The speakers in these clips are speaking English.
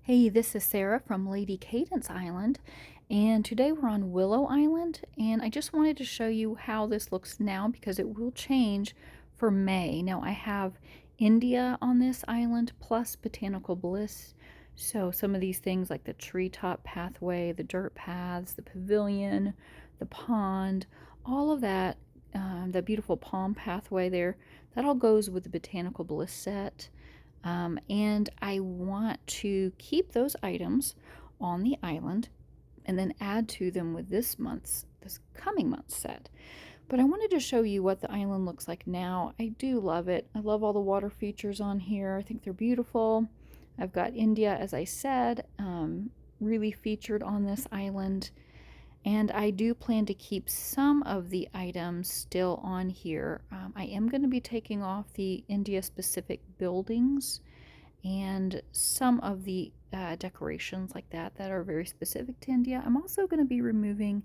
Hey, this is Sarah from Lady Cadence Island, and today we're on Willow Island, and I just wanted to show you how this looks now because it will change for May. Now I have India on this island plus Botanical Bliss, so some of these things like the treetop pathway, the dirt paths, the pavilion, the pond, all of that, the beautiful palm pathway there, that all goes with the Botanical Bliss set. And I want to keep those items on the island and then add to them with this coming month's set. But I wanted to show you what the island looks like now. I do love it. I love all the water features on here. I think they're beautiful. I've got India, as I said, really featured on this island. And I do plan to keep some of the items still on here. I am going to be taking off the India specific buildings and some of the decorations like that are very specific to India. I'm also going to be removing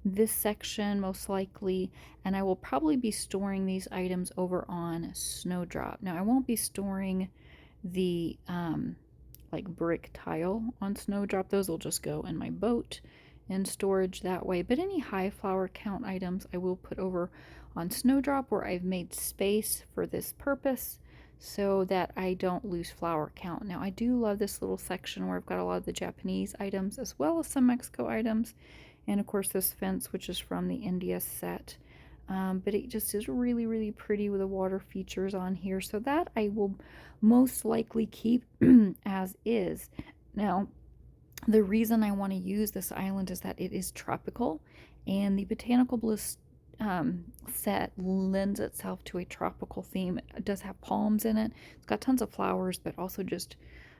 this section most likely, and I will probably be storing these items over on Snowdrop. Now I won't be storing the like brick tile on Snowdrop. Those will just go in my boat in storage that way, but any high flower count items I will put over on Snowdrop where I've made space for this purpose so that I don't lose flower count. Now I do love this little section where I've got a lot of the Japanese items as well as some Mexico items, and of course this fence which is from the India set. But it just is really, really pretty with the water features on here, so that I will most likely keep as is. Now, the reason I want to use this island is that it is tropical, and the Botanical Bliss set lends itself to a tropical theme. It does have palms in it. It's got tons of flowers, but also just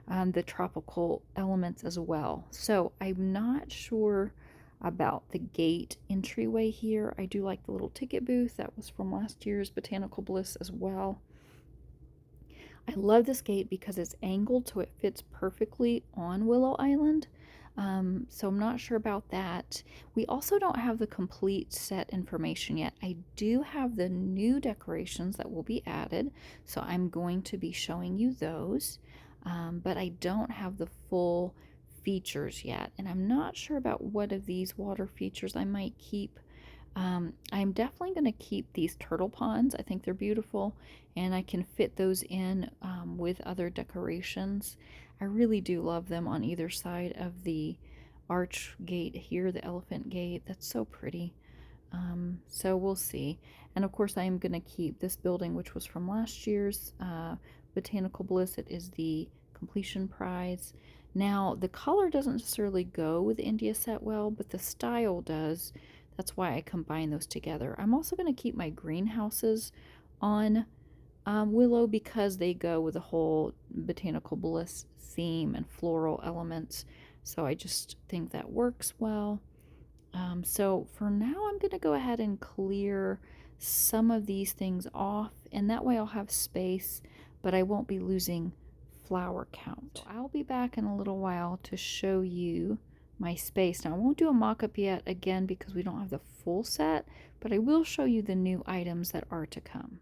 the tropical elements as well. So I'm not sure about the gate entryway here. I do like the little ticket booth. That was from last year's Botanical Bliss as well. I love this gate because it's angled so it fits perfectly on Willow Island. So I'm not sure about that. We also don't have the complete set information yet. I do have the new decorations that will be added, so I'm going to be showing you those. But I don't have the full features yet, and I'm not sure about what of these water features I might keep. I'm definitely going to keep these turtle ponds. I think they're beautiful, and I can fit those in with other decorations. I really do love them on either side of the arch gate here, the elephant gate. That's so pretty. So we'll see. And of course, I am going to keep this building, which was from last year's Botanical Bliss. It is the completion prize. Now, the color doesn't necessarily go with India set well, but the style does. That's why I combine those together. I'm also going to keep my greenhouses on Willow because they go with the whole Botanical Bliss theme and floral elements. So I just think that works well. So for now, I'm going to go ahead and clear some of these things off, and that way I'll have space, but I won't be losing flower count. So I'll be back in a little while to show you my space. Now I won't do a mock-up yet, again, because we don't have the full set, but I will show you the new items that are to come.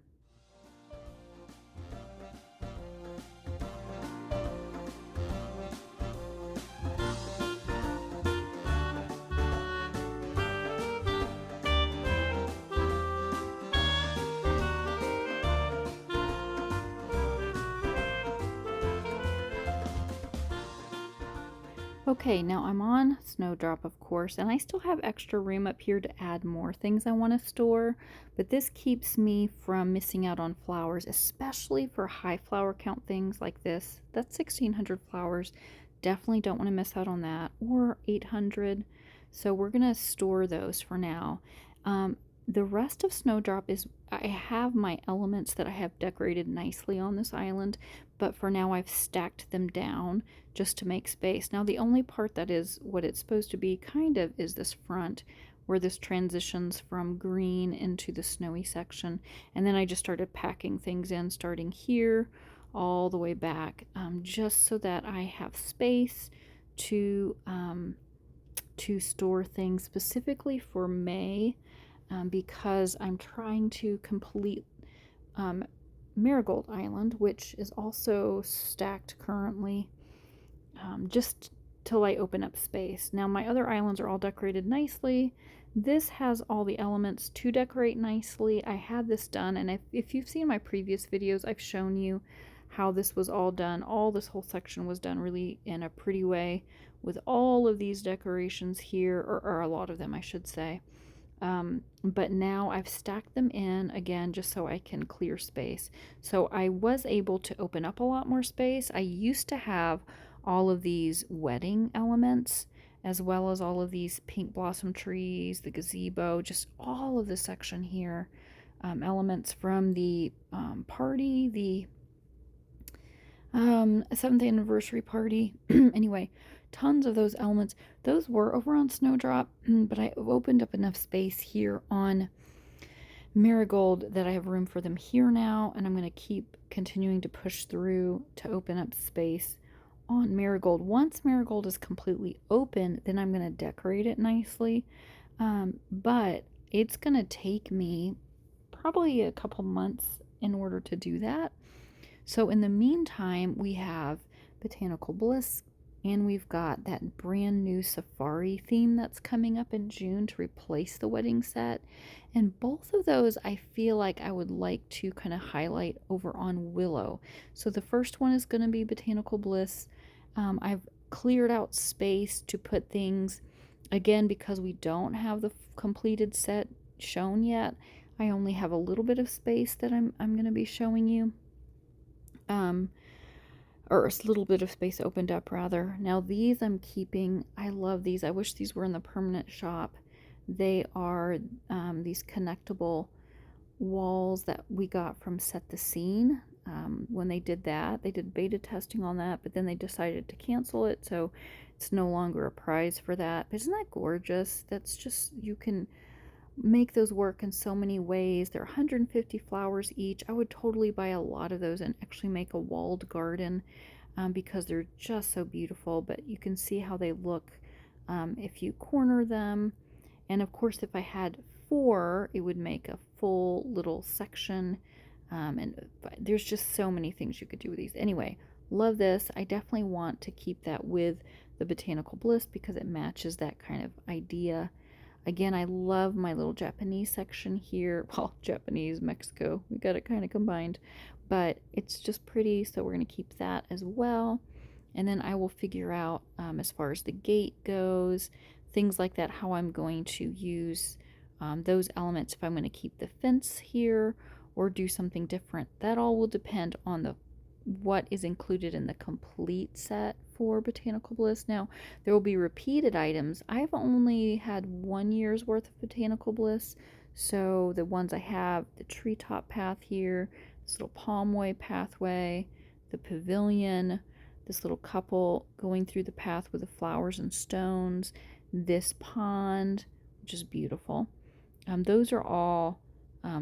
Okay, now I'm on Snowdrop, of course, and I still have extra room up here to add more things I want to store, but this keeps me from missing out on flowers, especially for high flower count things like this. That's 1,600 flowers. Definitely don't want to miss out on that, or 800. So we're going to store those for now. The rest of Snowdrop is, I have my elements that I have decorated nicely on this island, but for now I've stacked them down just to make space. Now the only part that is what it's supposed to be kind of is this front where this transitions from green into the snowy section, and then I just started packing things in starting here all the way back, just so that I have space to store things specifically for May, because I'm trying to complete Marigold Island, which is also stacked currently. just till I open up space. Now my other islands are all decorated nicely. This has all the elements to decorate nicely. I had this done, and if you've seen my previous videos, I've shown you how this was all done. All this whole section was done really in a pretty way with all of these decorations here, or a lot of them I should say. But now I've stacked them in again just so I can clear space. So I was able to open up a lot more space. I used to have all of these wedding elements as well as all of these pink blossom trees, the gazebo, just all of the section here. Elements from the party, the 7th anniversary party. Anyway, tons of those elements. Those were over on Snowdrop, but I opened up enough space here on Marigold that I have room for them here now, and I'm going to keep continuing to push through to open up space on Marigold. Once Marigold is completely open, then I'm going to decorate it nicely, but it's going to take me probably a couple months in order to do that. So in the meantime, we have Botanical Bliss, and we've got that brand new safari theme that's coming up in June to replace the wedding set. And both of those I feel like I would like to kind of highlight over on Willow. So the first one is going to be Botanical Bliss. I've cleared out space to put things, again, because we don't have the completed set shown yet. I only have a little bit of space that I'm going to be showing you. Or a little bit of space opened up rather. Now these I'm keeping. I love these. I wish these were in the permanent shop. They are these connectable walls that we got from Set the Scene. When they did that, they did beta testing on that, but then they decided to cancel it, so it's no longer a prize for that. But isn't that gorgeous? That's just, you can make those work in so many ways. They're 150 flowers each. I would totally buy a lot of those and actually make a walled garden because they're just so beautiful. But you can see how they look if you corner them. And of course, if I had 4, it would make a full little section. And there's just so many things you could do with these. Anyway, love this. I definitely want to keep that with the Botanical Bliss because it matches that kind of idea. Again, I love my little Japanese section here. Well, Japanese, Mexico, we got it kind of combined, but it's just pretty, so we're going to keep that as well. And then I will figure out, as far as the gate goes, things like that, how I'm going to use those elements, if I'm going to keep the fence here or do something different. That all will depend on what is included in the complete set for Botanical Bliss. Now, there will be repeated items. I've only had 1 year's worth of Botanical Bliss, so the ones I have, the treetop path here, this little palmway pathway, the pavilion, this little couple going through the path with the flowers and stones, this pond, which is beautiful. Those are all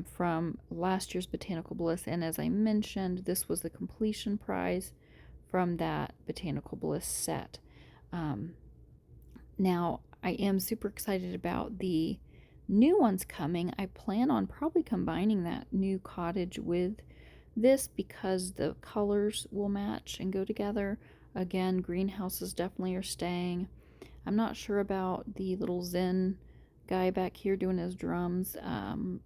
from last year's Botanical Bliss, and as I mentioned, this was the completion prize from that Botanical Bliss set. Now, I am super excited about the new ones coming. I plan on probably combining that new cottage with this because the colors will match and go together. Again, greenhouses definitely are staying. I'm not sure about the little Zen guy back here doing his drums.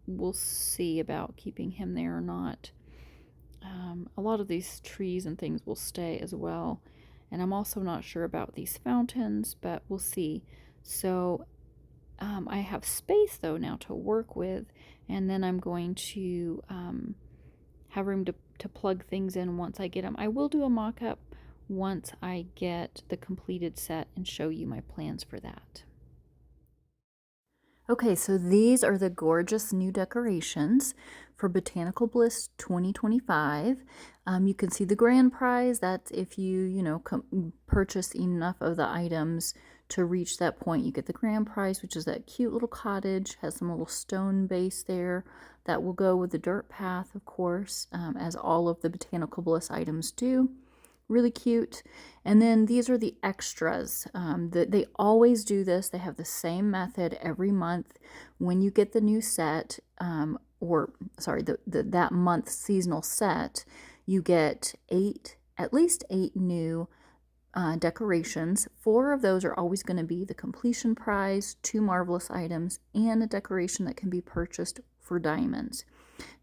We'll see about keeping him there or not. A lot of these trees and things will stay as well, and I'm also not sure about these fountains, but we'll see. So I have space though now to work with, and then I'm going to have room to plug things in once I get them. I will do a mock-up once I get the completed set and show you my plans for that. Okay, so these are the gorgeous new decorations for Botanical Bliss 2025. You can see the grand prize. That's if you purchase enough of the items to reach that point. You get the grand prize, which is that cute little cottage, has some little stone base there that will go with the dirt path, of course, as all of the Botanical Bliss items do. Really cute. And then these are the extras. They always do this. They have the same method every month. When you get the new set, that month's seasonal set, you get at least 8 new decorations. 4 of those are always going to be the completion prize, 2 marvelous items, and a decoration that can be purchased for diamonds.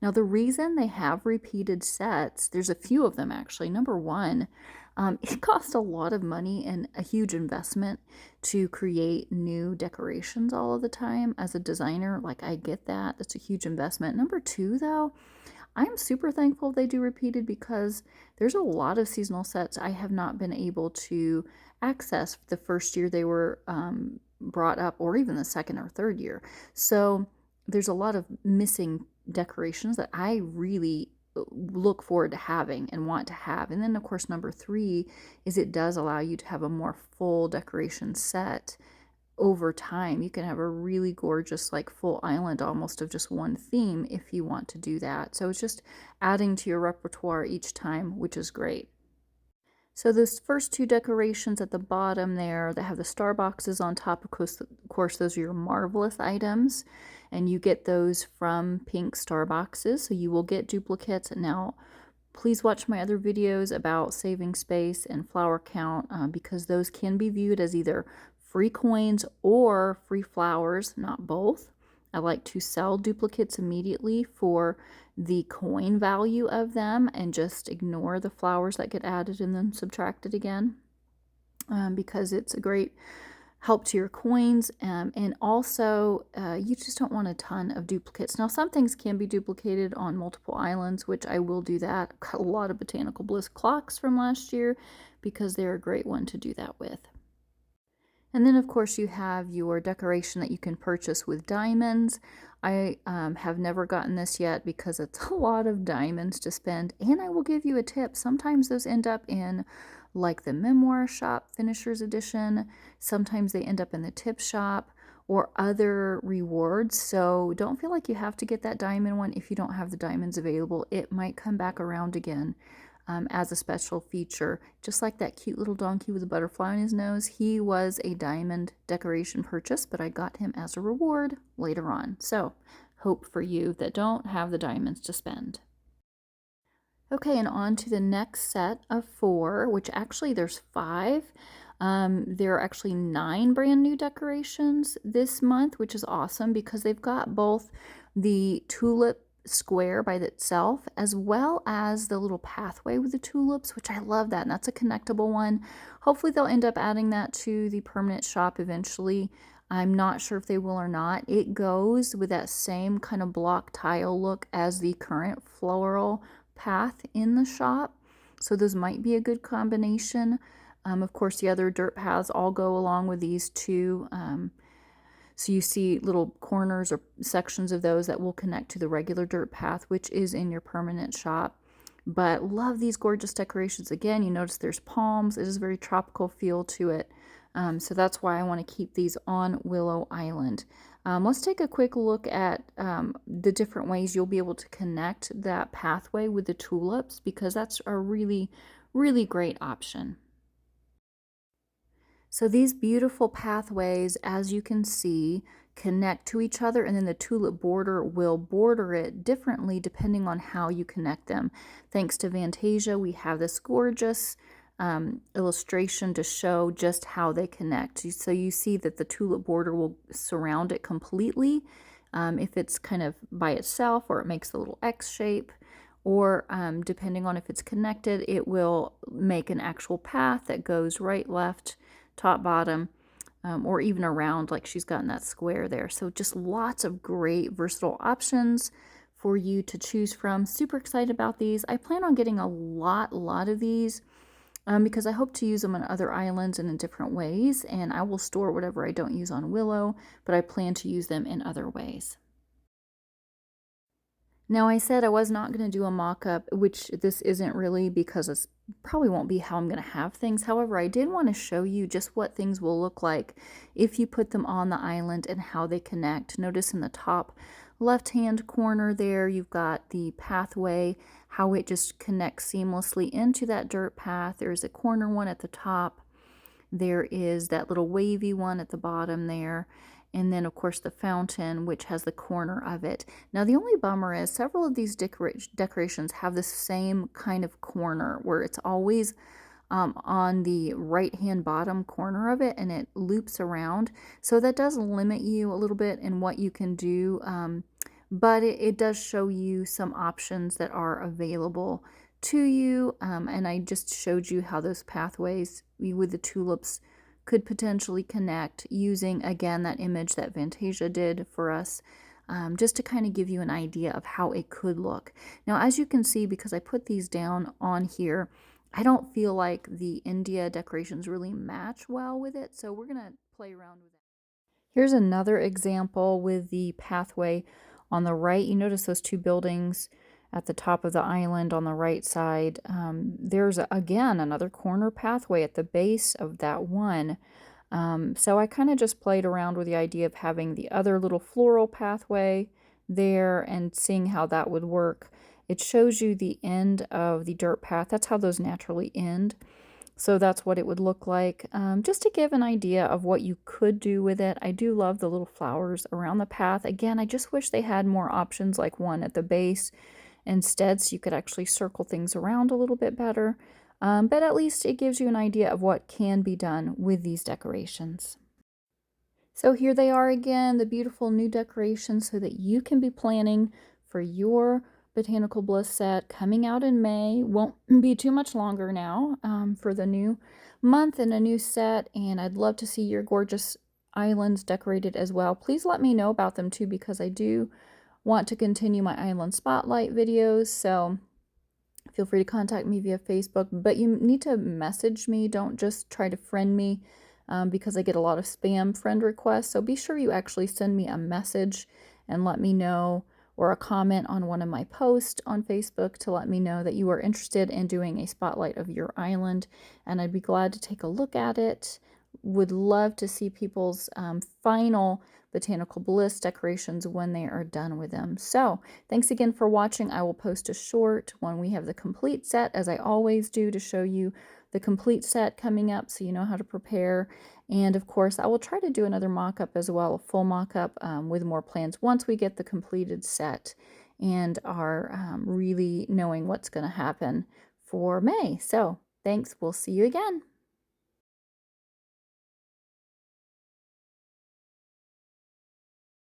Now, the reason they have repeated sets, there's a few of them actually. Number one, it costs a lot of money and a huge investment to create new decorations all of the time. As a designer, like, I get that. That's a huge investment. Number two, though, I'm super thankful they do repeated because there's a lot of seasonal sets I have not been able to access the first year they were brought up, or even the second or third year. So there's a lot of missing decorations that I really look forward to having and want to have. And then, of course, number three is it does allow you to have a more full decoration set over time. You can have a really gorgeous, like, full island almost of just one theme if you want to do that. So it's just adding to your repertoire each time, which is great. So those first 2 decorations at the bottom there that have the star boxes on top, of course, those are your marvelous items, and you get those from pink star boxes, so you will get duplicates. Now, please watch my other videos about saving space and flower count, because those can be viewed as either free coins or free flowers, not both. I like to sell duplicates immediately for the coin value of them and just ignore the flowers that get added and then subtracted again, because it's a great help to your coins. And also, you just don't want a ton of duplicates. Now, some things can be duplicated on multiple islands, which I will do that. I've got a lot of Botanical Bliss clocks from last year because they're a great one to do that with. And then, of course, you have your decoration that you can purchase with diamonds. I have never gotten this yet because it's a lot of diamonds to spend. And I will give you a tip. Sometimes those end up in, like, the Memoir Shop Finisher's Edition. Sometimes they end up in the Tip Shop or other rewards. So don't feel like you have to get that diamond one if you don't have the diamonds available. It might come back around again. As a special feature. Just like that cute little donkey with a butterfly on his nose, he was a diamond decoration purchase, but I got him as a reward later on. So, hope for you that don't have the diamonds to spend. Okay, and on to the next set of 4, which actually there's 5. There are actually 9 brand new decorations this month, which is awesome because they've got both the tulip square by itself as well as the little pathway with the tulips, which I love that, and that's a connectable one. Hopefully they'll end up adding that to the permanent shop eventually. I'm not sure if they will or not. It goes with that same kind of block tile look as the current floral path in the shop, so those might be a good combination. Of course, the other dirt paths all go along with these two. So you see little corners or sections of those that will connect to the regular dirt path, which is in your permanent shop. But love these gorgeous decorations. Again, you notice there's palms. It is a very tropical feel to it. So that's why I want to keep these on Willow Island. Let's take a quick look at the different ways you'll be able to connect that pathway with the tulips, because that's a really, really great option. So these beautiful pathways, as you can see, connect to each other, and then the tulip border will border it differently depending on how you connect them. Thanks to Fantasia, we have this gorgeous illustration to show just how they connect. So you see that the tulip border will surround it completely if it's kind of by itself, or it makes a little X shape, or depending on if it's connected, it will make an actual path that goes right, left, top, bottom, or even around, like she's gotten that square there. So just lots of great versatile options for you to choose from. Super excited about these. I plan on getting a lot of these because I hope to use them on other islands and in different ways, and I will store whatever I don't use on Willow, but I plan to use them in other ways. Now, I said I was not going to do a mock-up, which this isn't really, because it probably won't be how I'm going to have things. However, I did want to show you just what things will look like if you put them on the island and how they connect. Notice in the top left-hand corner there, you've got the pathway, how it just connects seamlessly into that dirt path. There's a corner one at the top. There is that little wavy one at the bottom there. And then, of course, the fountain, which has the corner of it. Now, the only bummer is several of these decorations have the same kind of corner where it's always on the right hand bottom corner of it, and it loops around. So that does limit you a little bit in what you can do, but it does show you some options that are available to you. And I just showed you how those pathways with the tulips could potentially connect using, again, that image that Fantasia did for us, just to kind of give you an idea of how it could look. Now, as you can see, because I put these down on here, I don't feel like the India decorations really match well with it, so we're going to play around with it. Here's another example with the pathway on the right. You notice those two buildings at the top of the island on the right side. There's, again, another corner pathway at the base of that one. So I kind of just played around with the idea of having the other little floral pathway there and seeing how that would work. It shows you the end of the dirt path. That's how those naturally end. So that's what it would look like, just to give an idea of what you could do with it. I do love the little flowers around the path. Again, I just wish they had more options like one at the base instead, so you could actually circle things around a little bit better. But at least it gives you an idea of what can be done with these decorations. So here they are again, the beautiful new decorations so that you can be planning for your Botanical Bliss set coming out in May. Won't be too much longer now for the new month and a new set. And I'd love to see your gorgeous islands decorated as well. Please let me know about them too, because I do want to continue my island spotlight videos. So feel free to contact me via Facebook, but you need to message me. Don't just try to friend me, because I get a lot of spam friend requests. So be sure you actually send me a message and let me know, or a comment on one of my posts on Facebook to let me know that you are interested in doing a spotlight of your island, and I'd be glad to take a look at it. Would love to see people's final Botanical Bliss decorations when they are done with them. So thanks again for watching. I will post a short when we have the complete set, as I always do, to show you the complete set coming up so you know how to prepare. And of course, I will try to do another mock-up as well, a full mock-up with more plans once we get the completed set and are really knowing what's going to happen for May. So thanks. We'll see you again.